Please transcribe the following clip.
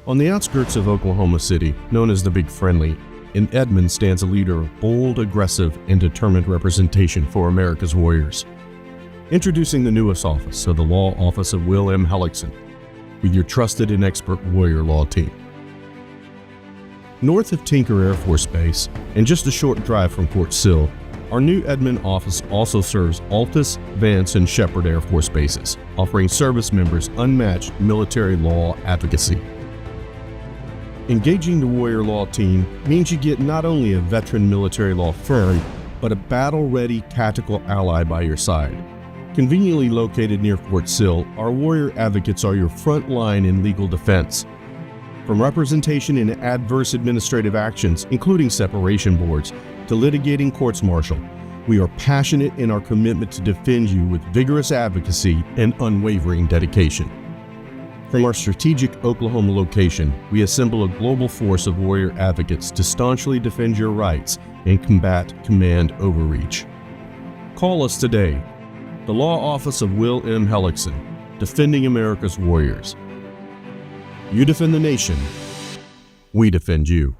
On the outskirts of Oklahoma City, known as the Big Friendly, in Edmond stands a leader of bold, aggressive, and determined representation for America's warriors. Introducing the newest office of the Law Office of Will M. Helixon, with your trusted and expert warrior law team. North of Tinker Air Force Base, and just a short drive from Fort Sill, our new Edmond office also serves Altus, Vance, and Sheppard Air Force Bases, offering service members unmatched military law advocacy. Engaging the warrior law team means you get not only a veteran military law firm, but a battle-ready tactical ally by your side. Conveniently located near Fort Sill, our warrior advocates are your front line in legal defense. From representation in adverse administrative actions, including separation boards, to litigating courts-martial, we are passionate in our commitment to defend you with vigorous advocacy and unwavering dedication. From our strategic Oklahoma location, we assemble a global force of warrior advocates to staunchly defend your rights and combat command overreach. Call us today. The Law Office of Will M. Helixson, defending America's warriors. You defend the nation, we defend you.